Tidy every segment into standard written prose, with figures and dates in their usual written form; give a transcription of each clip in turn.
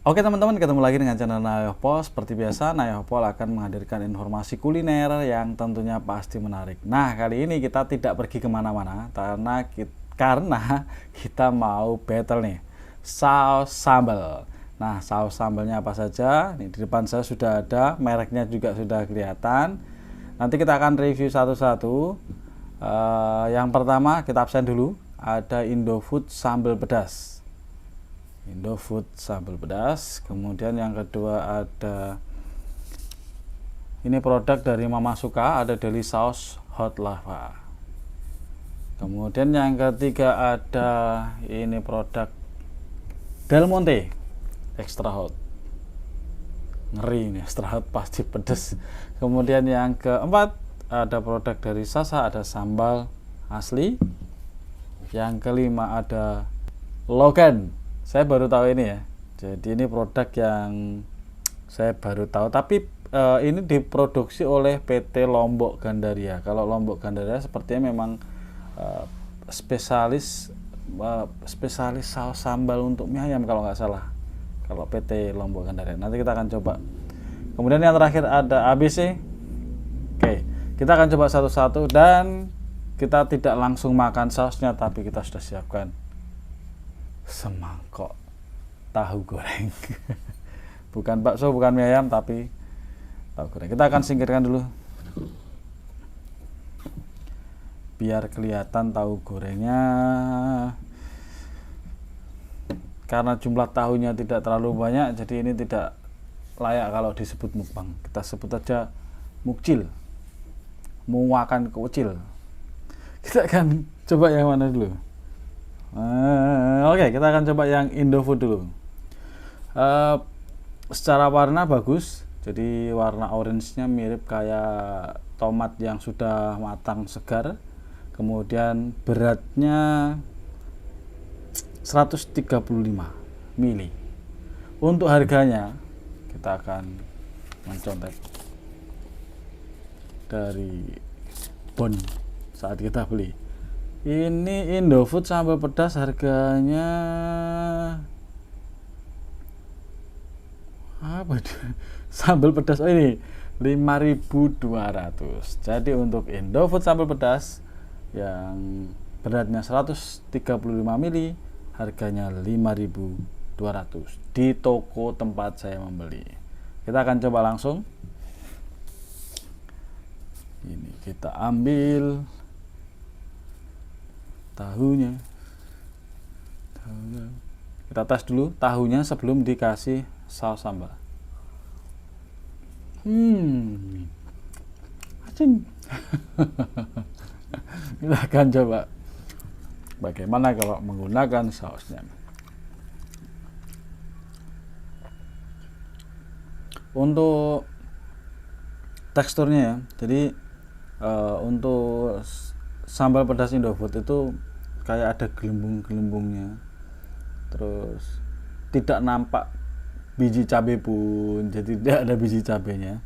Oke teman-teman, ketemu lagi dengan channel Nayohpol. Seperti biasa, Nayohpol akan menghadirkan informasi kuliner yang tentunya pasti menarik. Nah, kali ini kita tidak pergi kemana-mana karena kita mau battle nih, saus sambal. Nah, saus sambalnya apa saja? Nih, di depan saya sudah ada, mereknya juga sudah kelihatan. Nanti kita akan review satu-satu. Yang pertama kita absen dulu, ada Indofood sambal pedas. Indofood sambal pedas. Kemudian yang kedua ada ini produk dari Mama Suka, ada Deli Saus Hot Lava. Kemudian yang ketiga ada ini produk Del Monte Extra Hot. Ngeri ini, extra hot pasti pedas. Kemudian yang keempat ada produk dari Sasa, ada sambal asli. Yang kelima ada Logan. Saya baru tahu ini ya. Jadi ini produk yang saya baru tahu, tapi ini diproduksi oleh PT Lombok Gandaria. Kalau Lombok Gandaria sepertinya memang spesialis saus sambal untuk mie ayam kalau nggak salah. Kalau PT Lombok Gandaria. Nanti kita akan coba. Kemudian yang terakhir ada ABC. Oke, kita akan coba satu-satu dan kita tidak langsung makan sausnya, tapi kita sudah siapkan semangkok tahu goreng. Bukan bakso, bukan mie ayam, tapi tahu goreng. Kita akan singkirkan dulu biar kelihatan tahu gorengnya. Karena jumlah tahunya tidak terlalu banyak, jadi ini tidak layak kalau disebut mukbang. Kita sebut aja mukcil, muakan kecil. Kita akan coba yang mana dulu? Oke, kita akan coba yang Indofood dulu. Secara warna bagus, jadi warna orange-nya mirip kayak tomat yang sudah matang segar. Kemudian beratnya 135 mili. Untuk harganya kita akan mencontek dari bon saat kita beli. Ini Indofood sambal pedas harganya apa? Sambal pedas ini 5.200. Jadi untuk Indofood sambal pedas yang beratnya 135 mili, harganya 5.200 di toko tempat saya membeli. Kita akan coba langsung. Ini kita ambil tahunya. Kita tes dulu tahunya sebelum dikasih saus sambal. Acing. Kita akan coba bagaimana kalau menggunakan sausnya. Untuk teksturnya ya, jadi untuk sambal pedas Indofood itu kayak ada gelembung-gelembungnya, terus tidak nampak biji cabai pun, jadi tidak ada biji cabainya.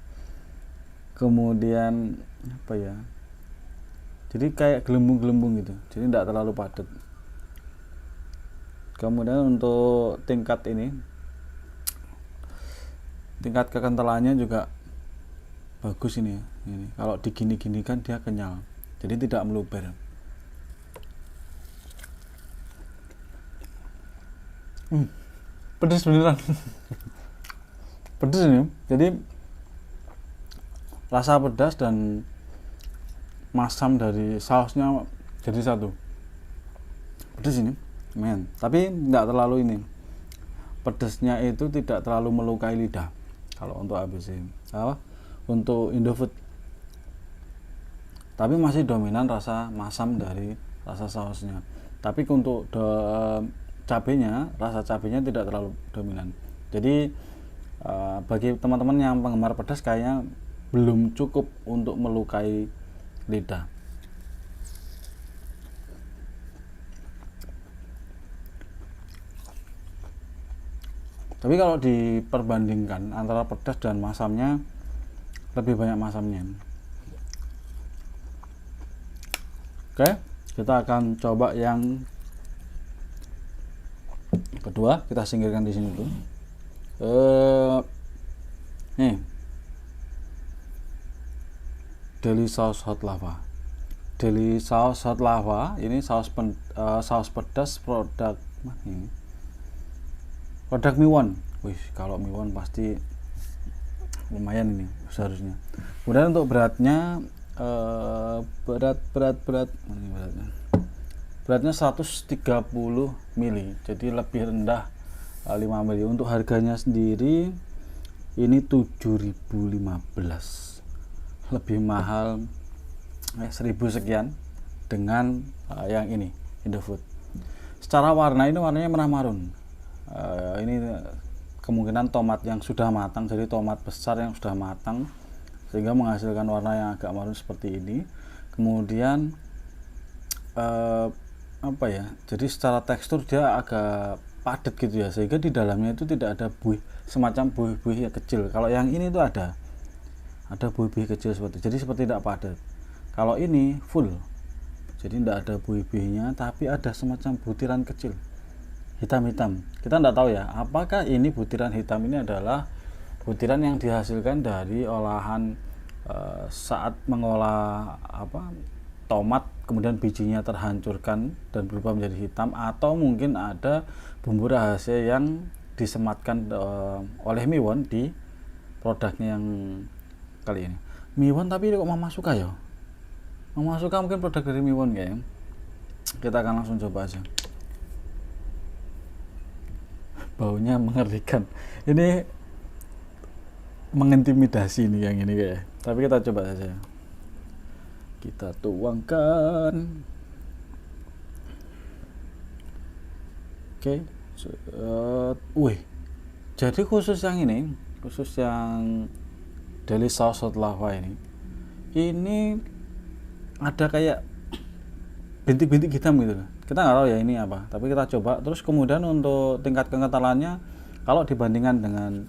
Kemudian apa ya, jadi kayak gelembung-gelembung gitu, jadi tidak terlalu padat. Kemudian untuk tingkat kekentalannya juga bagus ini ya. Ini kalau digini-ginikan dia kenyal, jadi tidak meluber. Pedas beneran. Pedas ini, jadi rasa pedas dan masam dari sausnya jadi satu. Pedas ini, men. Tapi tidak terlalu ini. Pedasnya itu tidak terlalu melukai lidah. Kalau untuk ABC, untuk Indofood. Tapi masih dominan rasa masam dari rasa sausnya. Tapi untuk cabenya, rasa cabenya tidak terlalu dominan. Jadi bagi teman-teman yang penggemar pedas kayaknya belum cukup untuk melukai lidah. Tapi kalau diperbandingkan antara pedas dan masamnya, lebih banyak masamnya. Oke, kita akan coba yang kedua, kita singkirkan di sini dulu. Nih, Deli Saus Hot Lava. Deli Saus Hot Lava ini saus pedas produk mana ini? Produk Miwon. Wih, kalau Miwon pasti lumayan ini seharusnya. Kemudian untuk beratnya beratnya 130 mili, jadi lebih rendah 5 mili. Untuk harganya sendiri ini 7.015, lebih mahal 1.000 sekian dengan yang ini Indofood. Secara warna ini warnanya merah marun. Ini kemungkinan tomat yang sudah matang, jadi tomat besar yang sudah matang sehingga menghasilkan warna yang agak marun seperti ini. Kemudian apa ya, jadi secara tekstur dia agak padat gitu ya, sehingga di dalamnya itu tidak ada buih, semacam buih-buih yang kecil. Kalau yang ini itu ada buih-buih kecil seperti, jadi seperti tidak padat. Kalau ini full, jadi tidak ada buih-buihnya, tapi ada semacam butiran kecil hitam-hitam. Kita tidak tahu ya apakah ini butiran hitam ini adalah butiran yang dihasilkan dari olahan saat mengolah tomat, kemudian bijinya terhancurkan dan berubah menjadi hitam, atau mungkin ada bumbu rahasia yang disematkan oleh Miwon di produknya yang kali ini. Miwon, tapi kok Mama Suka ya? Mama Suka mungkin produk dari Miwon kayaknya. Kita akan langsung coba aja. Baunya mengerikan. Ini mengintimidasi nih yang ini kayak. Tapi kita coba saja. Kita tuangkan. Oke. Wih. Jadi khusus yang ini, khusus yang Deli Saus Hot Lava ini ada kayak bintik-bintik hitam gitu. Kita nggak tahu ya ini apa, tapi kita coba. Terus kemudian untuk tingkat kekentalannya, kalau dibandingkan dengan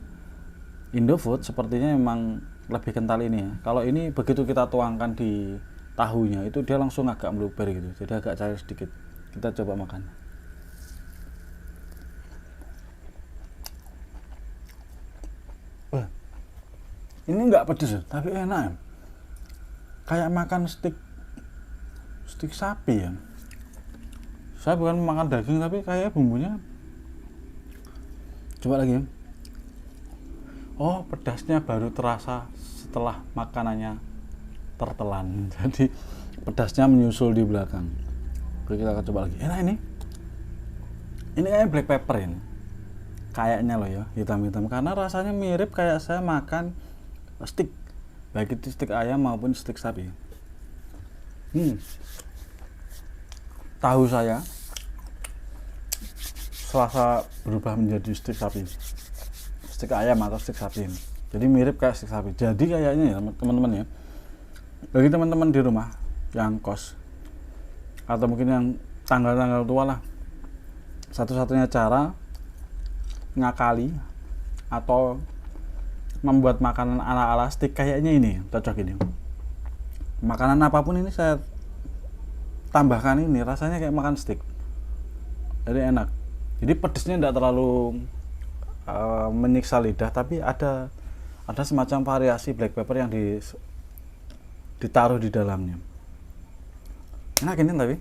Indofood sepertinya memang lebih kental ini ya. Kalau ini begitu kita tuangkan di tahunya itu dia langsung agak meluber gitu, jadi agak cair sedikit. Kita coba makan. Ini nggak pedes tapi enak, kayak makan steak sapi ya. Saya bukan makan daging, tapi kayak bumbunya. Coba lagi. Oh, pedasnya baru terasa setelah makanannya tertelan. Jadi pedasnya menyusul di belakang. Oke, kita akan coba lagi. Enak ini. Ini kayak black pepper ini. Kayaknya loh ya, hitam-hitam, karena rasanya mirip kayak saya makan steak, baik itu steak ayam maupun steak sapi. Tahu saya serasa berubah menjadi steak sapi, steak ayam atau steak sapi ini. Jadi mirip kayak steak sapi. Jadi kayaknya ya teman-teman ya, bagi teman-teman di rumah yang kos atau mungkin yang tanggal-tanggal tua lah, satu-satunya cara ngakali atau membuat makanan ala-ala steak kayaknya ini cocok ini. Makanan apapun ini saya tambahkan ini, rasanya kayak makan steak, jadi enak. Jadi pedesnya tidak terlalu menyiksa lidah, tapi ada semacam variasi black pepper yang ditaruh di dalamnya. Enak ini tapi.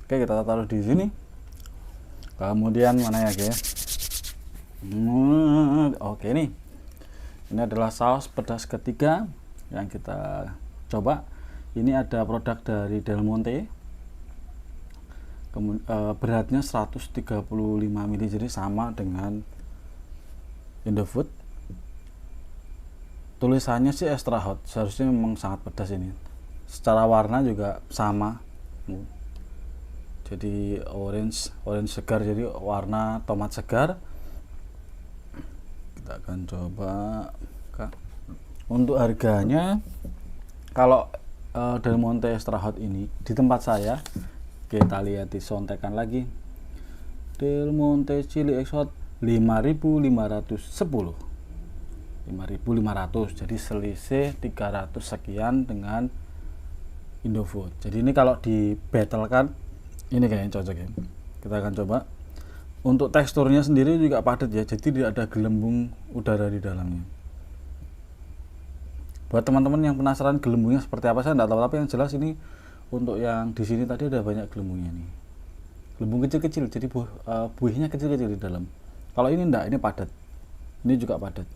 Oke, kita taruh di sini. Kemudian mana ya guys? Oke nih. Ini adalah saus pedas ketiga yang kita coba. Ini ada produk dari Del Monte. Beratnya 135 ml, jadi sama dengan Indofood. Tulisannya sih extra hot, seharusnya memang sangat pedas ini. Secara warna juga sama. Jadi orange segar, jadi warna tomat segar. Kita akan coba. Untuk harganya, kalau Del Monte Extra Hot ini di tempat saya, kita lihat disontekan lagi. Del Monte Chili Extra Hot 5.510, 5.500, jadi selisih 300 sekian dengan Indofood. Jadi ini kalau dibattlekan, ini kayaknya cocok ya. Kita akan coba. Untuk teksturnya sendiri juga padat ya, jadi tidak ada gelembung udara di dalamnya. Buat teman-teman yang penasaran gelembungnya seperti apa, saya tidak tahu, tapi yang jelas ini untuk yang di sini tadi ada banyak gelembungnya nih. Gelembung kecil-kecil, jadi buihnya kecil-kecil di dalam. Kalau ini enggak, ini padat. Ini juga padat.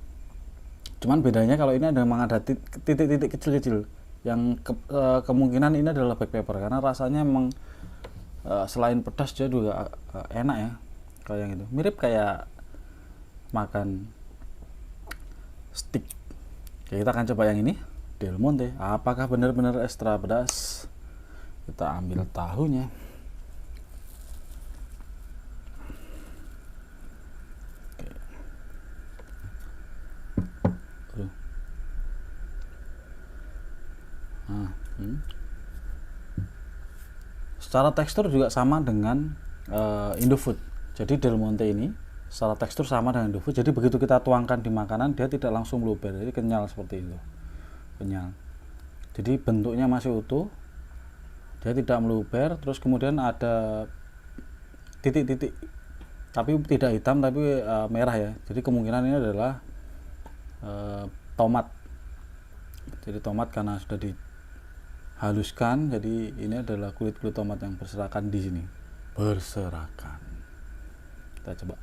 Cuman bedanya kalau ini memang ada titik-titik kecil-kecil yang kemungkinan ini adalah black pepper, karena rasanya memang selain pedas dia juga enak ya, kayak yang itu mirip kayak makan steak. Oke, kita akan coba yang ini Del Monte, apakah benar-benar ekstra pedas. Kita ambil tahunya. Secara tekstur juga sama dengan Indofood. Jadi Del Monte ini secara tekstur sama dengan Indofood. Jadi begitu kita tuangkan di makanan, dia tidak langsung meluber, jadi kenyal seperti itu, kenyal. Jadi bentuknya masih utuh, dia tidak meluber. Terus kemudian ada titik-titik, tapi tidak hitam, tapi merah ya. Jadi kemungkinan ini adalah tomat. Jadi tomat karena sudah dihaluskan, jadi ini adalah kulit-kulit tomat yang berserakan di sini, berserakan. Kita coba.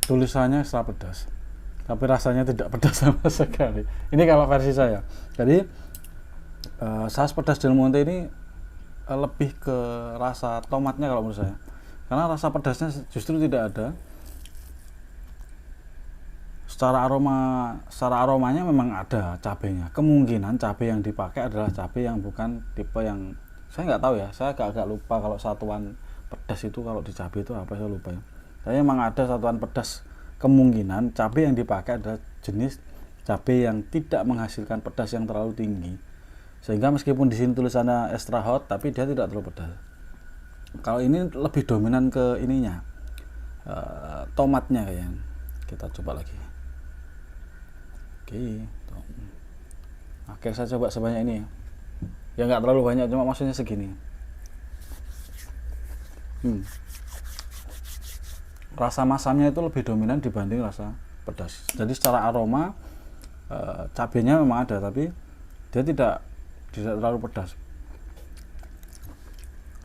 Tulisannya ekstra pedas, tapi rasanya tidak pedas sama sekali. Ini kalau versi saya. Jadi saus pedas Del Monte ini lebih ke rasa tomatnya kalau menurut saya, karena rasa pedasnya justru tidak ada. Secara aromanya memang ada cabenya. Kemungkinan cabai yang dipakai adalah cabai yang bukan tipe yang, saya nggak tahu ya, saya agak lupa kalau satuan pedas itu kalau di cabai itu apa, saya lupa ya. Saya memang ada satuan pedas, kemungkinan cabai yang dipakai adalah jenis cabai yang tidak menghasilkan pedas yang terlalu tinggi, sehingga meskipun di sini tulisannya extra hot, tapi dia tidak terlalu pedas. Kalau ini lebih dominan ke ininya, tomatnya kayaknya. Kita coba lagi. Oke, saya coba sebanyak ini ya, nggak terlalu banyak, cuma maksudnya segini. Rasa masamnya itu lebih dominan dibanding rasa pedas. Jadi secara aroma cabenya memang ada, tapi dia tidak terlalu pedas.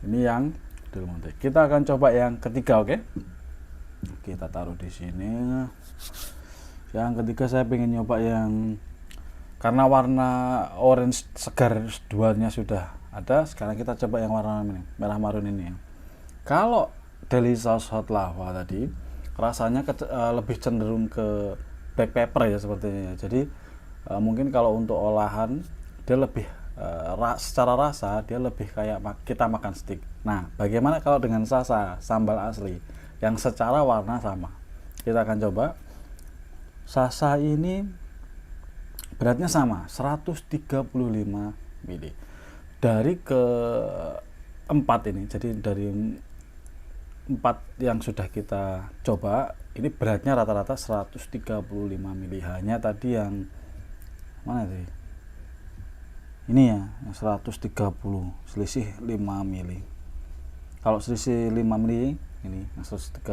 Ini yang Del Monte. Kita akan coba yang ketiga, oke? Kita taruh di sini. Yang ketiga saya pengen nyoba yang, karena warna orange segar duanya sudah ada, sekarang kita coba yang warna ini, merah marun ini. Kalau Deli Sauce Hot Lava tadi rasanya lebih cenderung ke black pepper ya sepertinya. Jadi mungkin kalau untuk olahan dia lebih secara rasa dia lebih kayak kita makan steak. Nah, bagaimana kalau dengan Sasa sambal asli yang secara warna sama? Kita akan coba. Sasa ini beratnya sama, 135 ml. Dari keempat ini, jadi dari 4 yang sudah kita coba, ini beratnya rata-rata 135 ml. Hanya tadi yang mana sih? Ini ya, yang 130, selisih 5 ml. Kalau selisih 5 ml, ini 130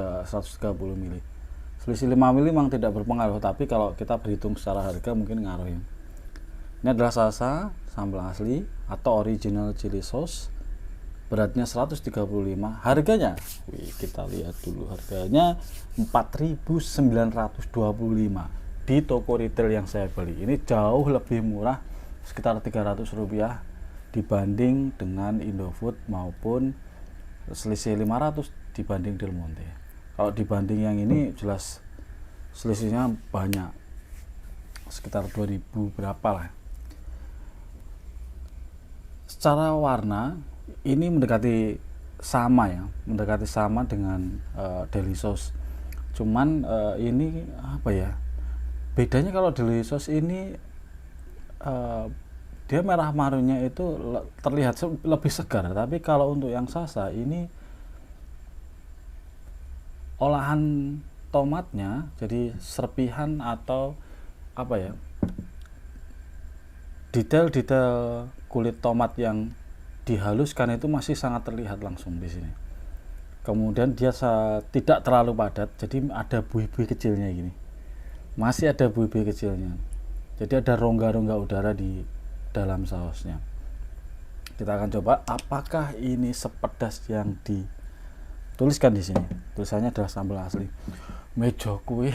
ml. Selisih 5 mili memang tidak berpengaruh, tapi kalau kita berhitung secara harga mungkin ngaruhin. Ini adalah Sasa sambal asli atau original chili sauce, beratnya 135. Harganya, kita lihat dulu, harganya 4.925 di toko retail yang saya beli. Ini jauh lebih murah, sekitar 300 rupiah dibanding dengan Indofood, maupun selisih 500 dibanding Del Monte. Kalau dibanding yang ini jelas selisihnya banyak, sekitar 2000 berapa lah. Secara warna ini mendekati sama ya, mendekati sama dengan Deli Sauce. Cuman ini apa ya, bedanya kalau Deli Sauce ini dia merah marunnya itu terlihat lebih segar, tapi kalau untuk yang Sasa ini olahan tomatnya jadi serpihan atau apa ya, detail-detail kulit tomat yang dihaluskan itu masih sangat terlihat langsung di sini. Kemudian dia tidak terlalu padat, jadi ada buih-buih kecilnya gini. Masih ada buih-buih kecilnya. Jadi ada rongga-rongga udara di dalam sausnya. Kita akan coba apakah ini sepedas yang dituliskan di sini. Tulisannya adalah sambal asli. Mejo kuwi.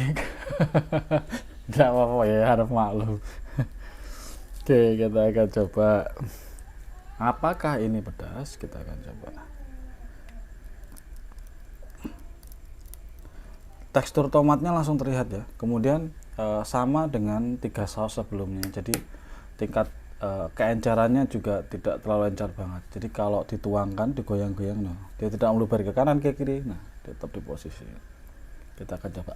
Tidak apa-apa ya, harap maklum. Oke, kita akan coba apakah ini pedas. Kita akan coba. Tekstur tomatnya langsung terlihat ya. Kemudian sama dengan 3 saus sebelumnya. Jadi tingkat keencarannya juga tidak terlalu encar banget. Jadi kalau dituangkan, digoyang-goyang, nah, dia tidak meluber ke kanan ke kiri. Nah, tetap di posisi. Kita akan coba.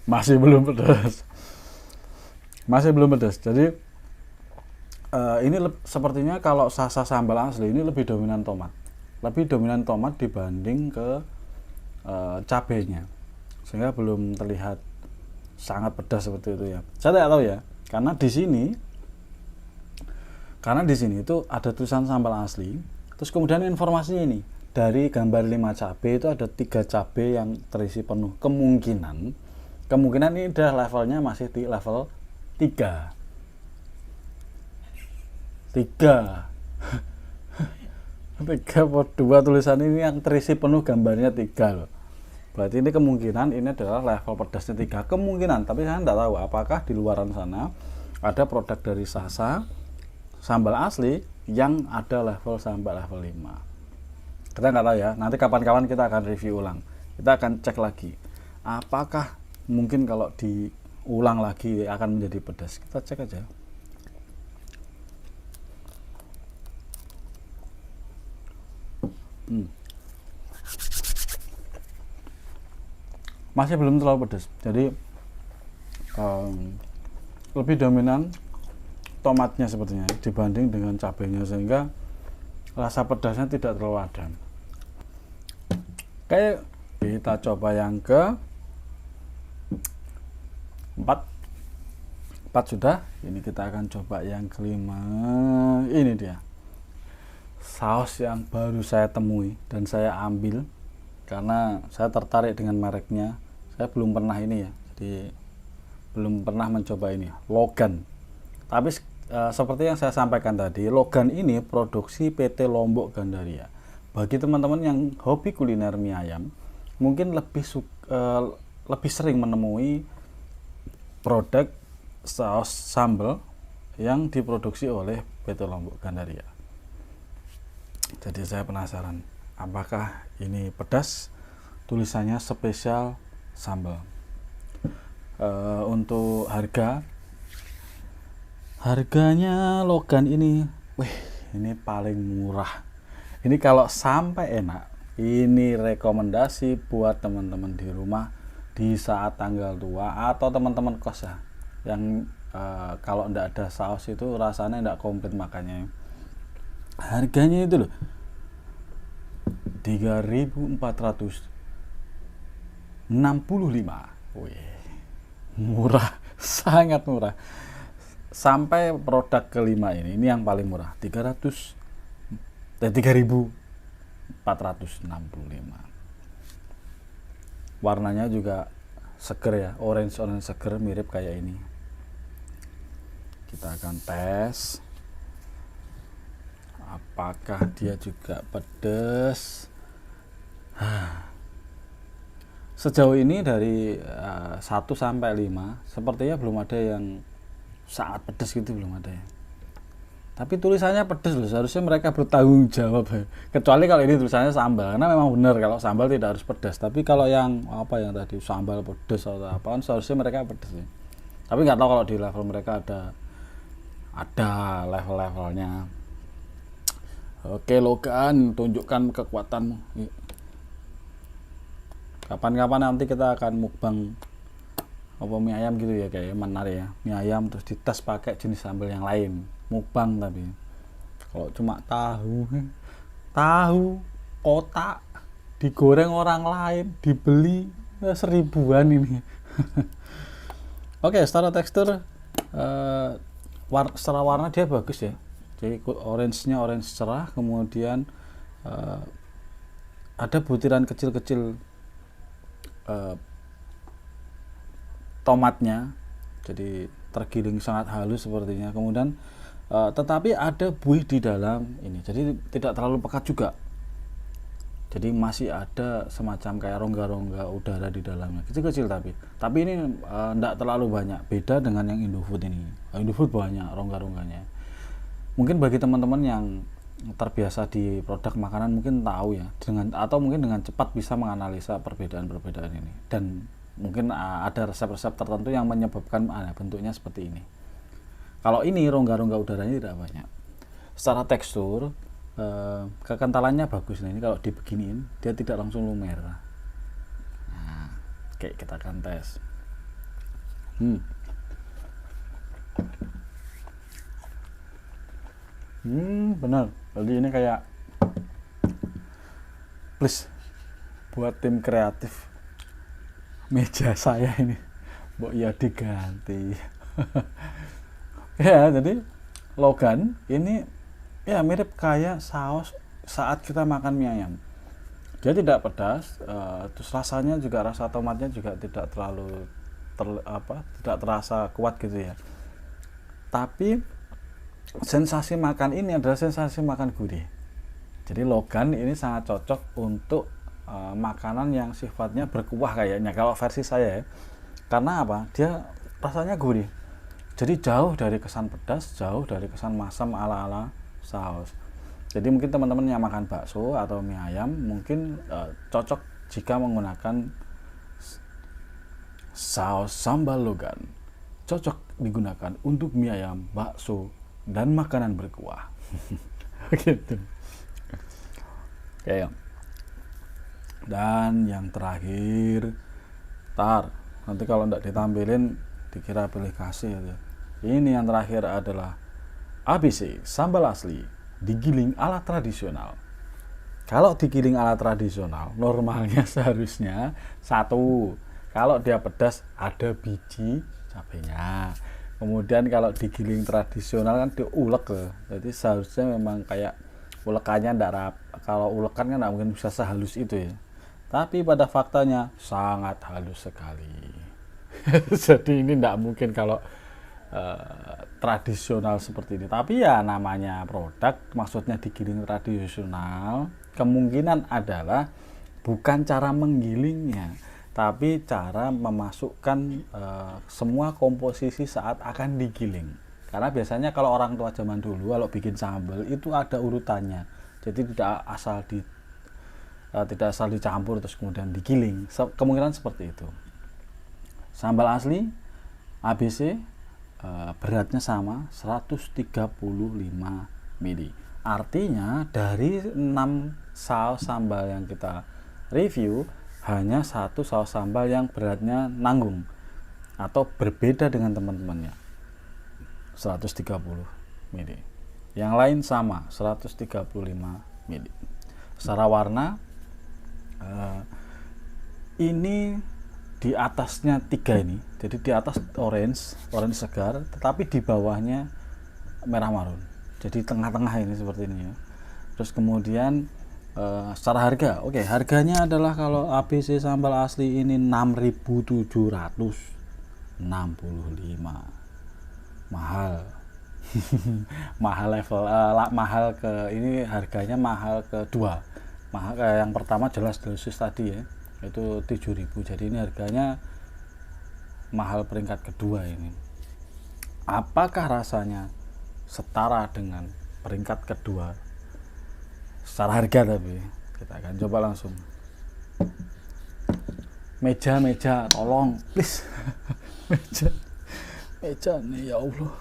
Masih belum pedas. Masih belum pedas. Jadi ini sepertinya kalau sasa sambal asli ini lebih dominan tomat. Lebih dominan tomat dibanding ke cabenya. Sehingga belum terlihat sangat pedas seperti itu ya. Saya tidak tahu ya. Karena di sini itu ada tulisan sambal asli. Terus kemudian informasinya ini dari gambar 5 cabai itu ada 3 cabai yang terisi penuh. Kemungkinan ini adalah levelnya masih di level 3. 3 2 tulisan ini yang terisi penuh gambarnya 3 loh. Berarti ini kemungkinan ini adalah level pedasnya 3. Kemungkinan, tapi saya tidak tahu apakah di luaran sana ada produk dari Sasa sambal asli yang ada level sampai level 5. Kita nggak tahu ya. Nanti kapan-kapan kita akan review ulang. Kita akan cek lagi. Apakah mungkin kalau diulang lagi akan menjadi pedas. Kita cek aja. Masih belum terlalu pedas. Jadi lebih dominan tomatnya sepertinya dibanding dengan cabenya, sehingga rasa pedasnya tidak terlalu ada. Oke, kita coba yang ke 4 sudah. Ini kita akan coba yang kelima. Ini dia saus yang baru saya temui dan saya ambil karena saya tertarik dengan mereknya. Saya belum pernah ini ya, jadi belum pernah mencoba ini Logan. Tapi seperti yang saya sampaikan tadi, Logan ini produksi PT Lombok Gandaria. Bagi teman-teman yang hobi kuliner mie ayam, mungkin lebih sering menemui produk saus sambal yang diproduksi oleh PT Lombok Gandaria. Jadi saya penasaran, apakah ini pedas? Tulisannya spesial sambal. Untuk harganya Logan ini, ini paling murah. Ini kalau sampai enak, ini rekomendasi buat teman-teman di rumah di saat tanggal tua atau teman-teman kos ya, yang kalau enggak ada saus itu rasanya enggak komplit makannya. Harganya itu loh 3.465. Murah, sangat murah. Sampai produk kelima ini yang paling murah, 3.465. Warnanya juga seger ya, orange seger, mirip kayak ini. Kita akan tes apakah dia juga pedas. Sejauh ini dari 1 sampai 5 sepertinya belum ada yang sangat pedas gitu, belum ada ya. Tapi tulisannya pedas loh, seharusnya mereka bertanggung jawab ya. Kecuali kalau ini tulisannya sambal, karena memang benar kalau sambal tidak harus pedas. Tapi kalau yang yang tadi sambal pedas atau apa, seharusnya mereka pedas ya. Tapi nggak tahu kalau di level mereka ada level-levelnya. Oke Logan, tunjukkan kekuatanmu. Kapan-kapan nanti kita akan mukbang mie ayam gitu ya, kayak menarik ya, mie ayam terus dites pakai jenis sambal yang lain, mukbang. Tapi kalau cuma tahu kotak digoreng orang lain, dibeli seribuan ini. Oke, secara tekstur secara warna dia bagus ya. Jadi orange-nya orange cerah, kemudian ada butiran kecil-kecil tomatnya, jadi tergiling sangat halus sepertinya. Kemudian tetapi ada buih di dalam ini, jadi tidak terlalu pekat juga. Jadi masih ada semacam kayak rongga-rongga udara di dalamnya, kecil-kecil tapi ini tidak terlalu banyak. Beda dengan yang Indofood ini. Indofood banyak rongga-rongganya. Mungkin bagi teman-teman yang terbiasa di produk makanan mungkin tahu ya, atau mungkin dengan cepat bisa menganalisa perbedaan-perbedaan ini. Dan mungkin ada resep-resep tertentu yang menyebabkan bentuknya seperti ini. Kalau ini rongga-rongga udaranya tidak banyak. Secara tekstur kekentalannya bagus. Nah, ini kalau dibeginiin dia tidak langsung lumer. Nah, oke, kita akan tes. Benar. Jadi ini kayak please buat tim kreatif, meja saya ini ya diganti. Ya, jadi Logan ini ya mirip kayak saus saat kita makan mie ayam. Dia tidak pedas, terus rasanya juga, rasa tomatnya juga tidak terlalu tidak terasa kuat gitu ya. Tapi sensasi makan ini adalah sensasi makan gurih. Jadi Logan ini sangat cocok untuk makanan yang sifatnya berkuah kayaknya kalau versi saya ya. Karena apa? Dia rasanya gurih. Jadi jauh dari kesan pedas, jauh dari kesan masam ala-ala saus. Jadi mungkin teman-teman yang makan bakso atau mie ayam mungkin cocok jika menggunakan saus sambal Logan. Cocok digunakan untuk mie ayam, bakso, dan makanan berkuah. Gitu. Oke. Dan yang terakhir, nanti kalau tidak ditampilin dikira pilih kasih ya. Ini yang terakhir adalah ABC sambal asli digiling ala tradisional. Kalau digiling ala tradisional normalnya seharusnya satu. Kalau dia pedas ada biji cabenya. Kemudian kalau digiling tradisional kan diulek loh. Jadi seharusnya memang kayak ulekannya ndak rap. Kalau ulekan kan nggak mungkin bisa sehalus itu ya. Tapi pada faktanya sangat halus sekali. Jadi ini ndak mungkin kalau tradisional seperti ini. Tapi ya namanya produk, maksudnya digiling tradisional, kemungkinan adalah bukan cara menggilingnya, tapi cara memasukkan semua komposisi saat akan digiling. Karena biasanya kalau orang tua zaman dulu kalau bikin sambal itu ada urutannya. Jadi tidak asal dicampur terus kemudian digiling. Kemungkinan seperti itu. Sambal asli ABC beratnya sama 135 ml. Artinya dari 6 saus sambal yang kita review hanya satu saus sambal yang beratnya nanggung atau berbeda dengan teman-temannya, 130 ml. Yang lain sama 135 ml. Secara warna ini di atasnya 3 ini, jadi di atas orange segar, tetapi di bawahnya merah marun. Jadi tengah-tengah ini seperti ini ya. Terus kemudian secara harga, harganya adalah kalau ABC sambal asli ini 6.765, mahal. Mahal level mahal ke ini, harganya mahal kedua. Mahal yang pertama jelas dosis tadi ya, itu 7.000. Jadi ini harganya mahal peringkat kedua ini. Apakah rasanya setara dengan peringkat kedua secara harga? Tapi kita akan coba langsung. Meja tolong please. meja nih ya Allah.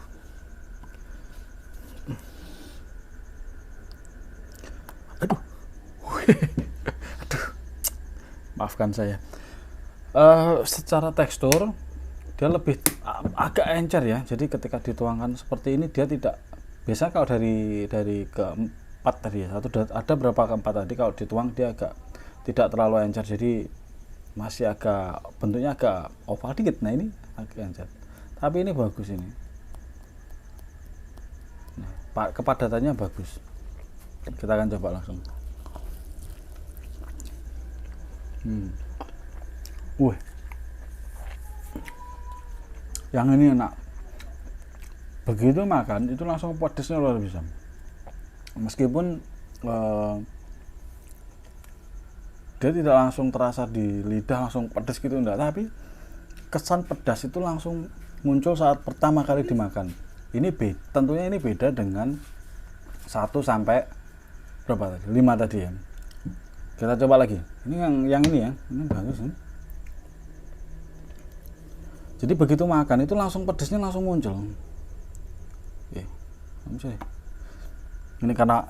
Aduh, maafkan saya. Secara tekstur dia lebih agak encer ya. Jadi ketika dituangkan seperti ini dia tidak, biasa kalau dari keempat tadi ya, ada berapa keempat tadi, kalau dituang dia agak tidak terlalu encer, jadi masih agak bentuknya agak oval dikit. Nah ini agak encer, tapi ini bagus ini. Nah, kepadatannya bagus. Kita akan coba langsung. Wih, yang ini enak. Begitu makan itu langsung pedesnya luar biasa. Meskipun dia tidak langsung terasa di lidah langsung pedas gitu enggak, tapi kesan pedas itu langsung muncul saat pertama kali dimakan. Ini tentunya ini beda dengan 1 sampai berapa tadi? 5 tadi ya. Kita coba lagi. Ini yang ini ya. Ini bagus nih. Jadi begitu makan itu langsung pedasnya langsung muncul. Ini karena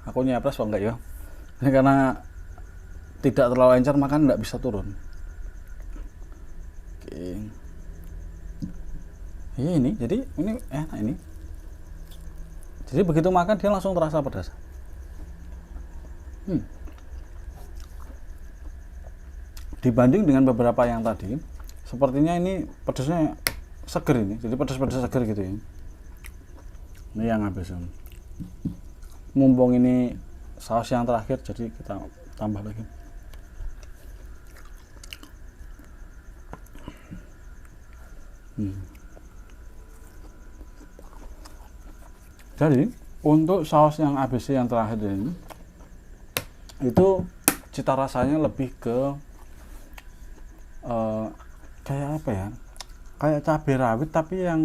aku nyepres kok enggak ya. Ini karena tidak terlalu encer makan enggak bisa turun. Oke. Ini jadi ini enak ini. Jadi begitu makan dia langsung terasa pedas. Dibanding dengan beberapa yang tadi, sepertinya ini pedasnya seger ini. Jadi pedas-pedas seger gitu ya. Ini yang habis. Mumpung ini saus yang terakhir, jadi kita tambah lagi. Jadi untuk saus yang ABC yang terakhir ini, itu cita rasanya lebih ke kayak apa ya? Kayak cabai rawit tapi yang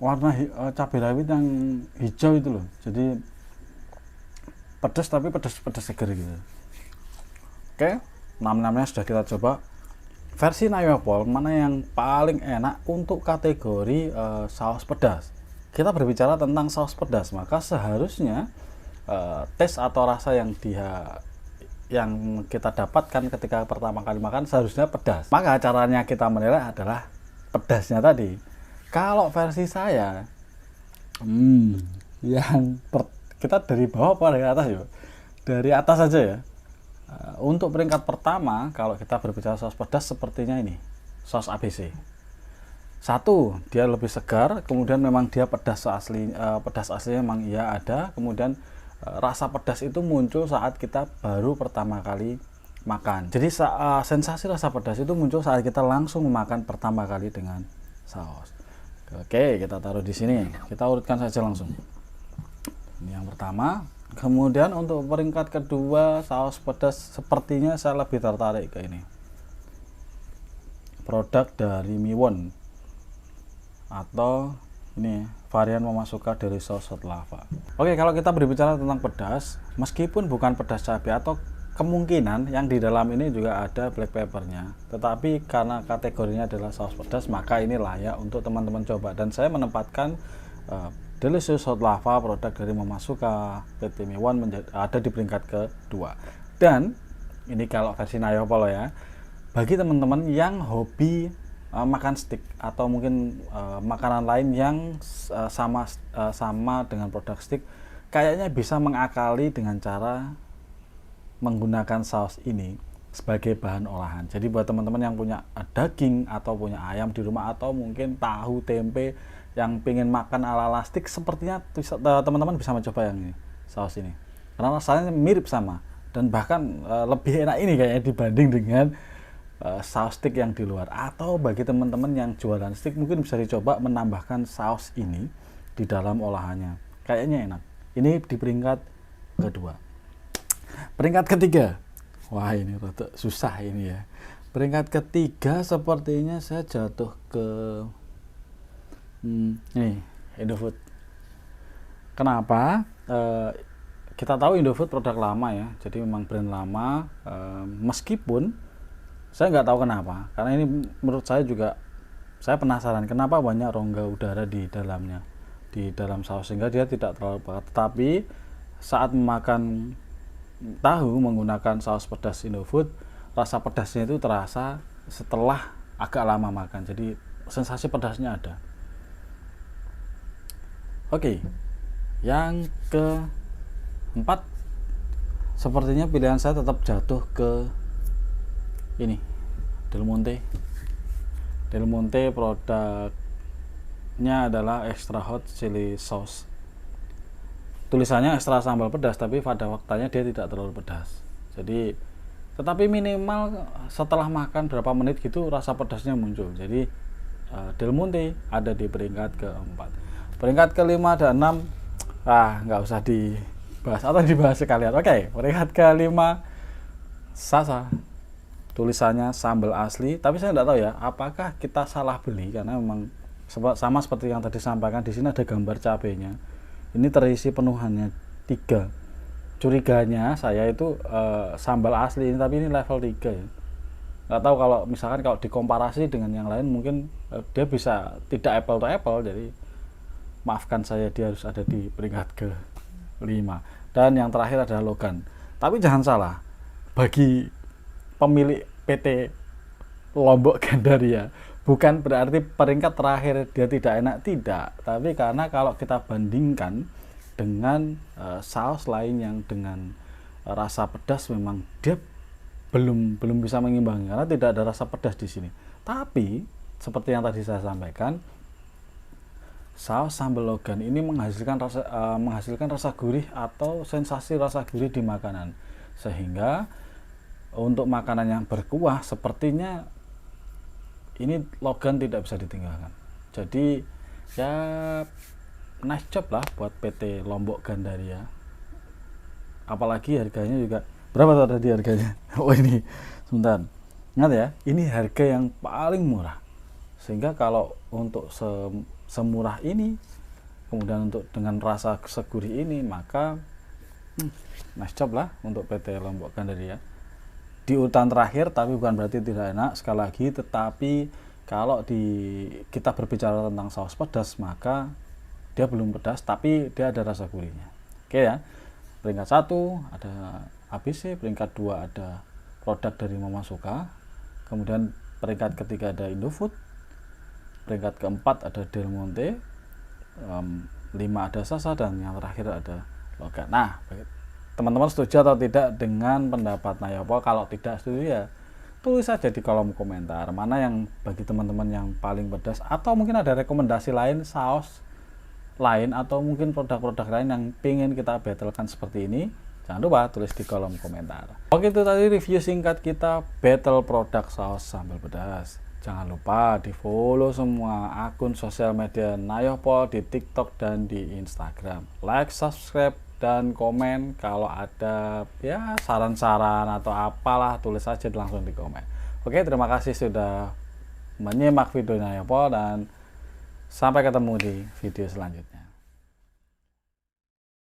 warna cabai rawit yang hijau itu loh. Jadi pedas tapi pedas seger gitu. Oke, 6-6-nya sudah kita coba. Versi Nayopol mana yang paling enak untuk kategori saus pedas? Kita berbicara tentang saus pedas, maka seharusnya tes atau rasa yang kita dapatkan ketika pertama kali makan seharusnya pedas. Maka caranya kita menilai adalah pedasnya tadi. Kalau versi saya, kita dari bawah apa dari atas ya? Dari atas saja ya. Untuk peringkat pertama, kalau kita berbicara saus pedas sepertinya ini, saus ABC. 1, dia lebih segar, kemudian memang dia pedas aslinya memang iya ada, kemudian rasa pedas itu muncul saat kita baru pertama kali makan. Jadi sensasi rasa pedas itu muncul saat kita langsung memakan pertama kali dengan saus. Oke, kita taruh di sini. Kita urutkan saja langsung. Ini yang pertama. Kemudian untuk peringkat kedua saus pedas, sepertinya saya lebih tertarik ke ini. Produk dari Miwon atau ini varian Momasuka dari saus hot lava. Oke, kalau kita berbicara tentang pedas, meskipun bukan pedas cabai atau kemungkinan yang di dalam ini juga ada black peppernya, tetapi karena kategorinya adalah saus pedas, maka ini layak untuk teman-teman coba. Dan saya menempatkan Delicious Hot Lava produk dari Momasuka PT Miwon ada di peringkat kedua. Dan ini kalau versi Nayopol ya, bagi teman-teman yang hobi makan steak atau mungkin makanan lain yang sama dengan produk steak, kayaknya bisa mengakali dengan cara menggunakan saus ini sebagai bahan olahan. Jadi buat teman-teman yang punya daging atau punya ayam di rumah atau mungkin tahu tempe yang pengen makan ala steak, sepertinya teman-teman bisa mencoba yang ini, saus ini, karena rasanya mirip sama dan bahkan lebih enak ini kayaknya dibanding dengan saus steak yang di luar. Atau bagi teman-teman yang jualan steak mungkin bisa dicoba menambahkan saus ini di dalam olahannya, kayaknya enak. Ini di peringkat kedua. Peringkat ketiga, wah ini rada susah ini ya. Peringkat ketiga sepertinya saya jatuh ke nih, Indofood. Kenapa? Kita tahu Indofood produk lama ya, jadi memang brand lama. Meskipun saya nggak tahu kenapa, karena ini menurut saya juga, saya penasaran kenapa banyak rongga udara di dalamnya, di dalam saus, sehingga dia tidak terlalu pekat. Tetapi saat memakan tahu menggunakan saus pedas Indofood, rasa pedasnya itu terasa setelah agak lama makan, jadi sensasi pedasnya ada. Oke, yang keempat sepertinya pilihan saya tetap jatuh ke ini, Del Monte. Del Monte produknya adalah extra hot chili sauce. Tulisannya ekstra sambal pedas, tapi pada faktanya dia tidak terlalu pedas. Jadi tetapi minimal setelah makan berapa menit gitu rasa pedasnya muncul. Jadi Del Monte ada di peringkat keempat. Peringkat kelima dan 6 nggak usah dibahas atau dibahas sekalian. Oke, peringkat kelima Sasa. Tulisannya sambal asli, tapi saya tidak tahu ya apakah kita salah beli, karena memang sama seperti yang tadi sampaikan, di sini ada gambar cabenya. Ini terisi penuhannya 3. Curiganya saya itu sambal asli ini, tapi ini level 3 ya. Nggak tahu kalau misalkan kalau dikomparasi dengan yang lain mungkin dia bisa tidak apple to apple, jadi maafkan saya, dia harus ada di peringkat ke-5. Dan yang terakhir adalah Logan. Tapi jangan salah, bagi pemilik PT Lombok Gandaria bukan berarti peringkat terakhir dia tidak enak, tidak, tapi karena kalau kita bandingkan dengan saus lain yang dengan rasa pedas, memang dia belum bisa mengimbangi karena tidak ada rasa pedas di sini. Tapi seperti yang tadi saya sampaikan, saus sambal Logan ini menghasilkan rasa gurih atau sensasi rasa gurih di makanan, sehingga untuk makanan yang berkuah sepertinya ini Logan tidak bisa ditinggalkan. Jadi ya nice job lah buat PT Lombok Gandaria. Apalagi harganya juga berapa tuh tadi harganya? Oh ini sebentar, ingat ya, ini harga yang paling murah, sehingga kalau untuk semurah ini kemudian untuk dengan rasa segurih ini, maka nice job lah untuk PT Lombok Gandaria. Di urutan terakhir, tapi bukan berarti tidak enak, sekali lagi, tetapi kalau kita berbicara tentang saus pedas, maka dia belum pedas tapi dia ada rasa gurihnya. Oke ya, peringkat 1 ada ABC, peringkat 2 ada produk dari Mama Suka, kemudian peringkat ketiga ada Indofood, peringkat keempat ada Del Monte, 5 ada Sasa, dan yang terakhir ada Logan. Nah, teman-teman setuju atau tidak dengan pendapat Nayopo? Kalau tidak setuju ya tulis saja di kolom komentar mana yang bagi teman-teman yang paling pedas, atau mungkin ada rekomendasi lain, saus lain, atau mungkin produk-produk lain yang pengen kita battlekan seperti ini. Jangan lupa tulis di kolom komentar. Oke, itu tadi review singkat kita battle produk saus sambal pedas. Jangan lupa di follow semua akun sosial media Nayopo di TikTok dan di Instagram. Like, subscribe, dan komen. Kalau ada ya saran-saran atau apalah, tulis saja langsung di komen. Oke, terima kasih sudah menyimak videonya Nayopo, dan sampai ketemu di video selanjutnya.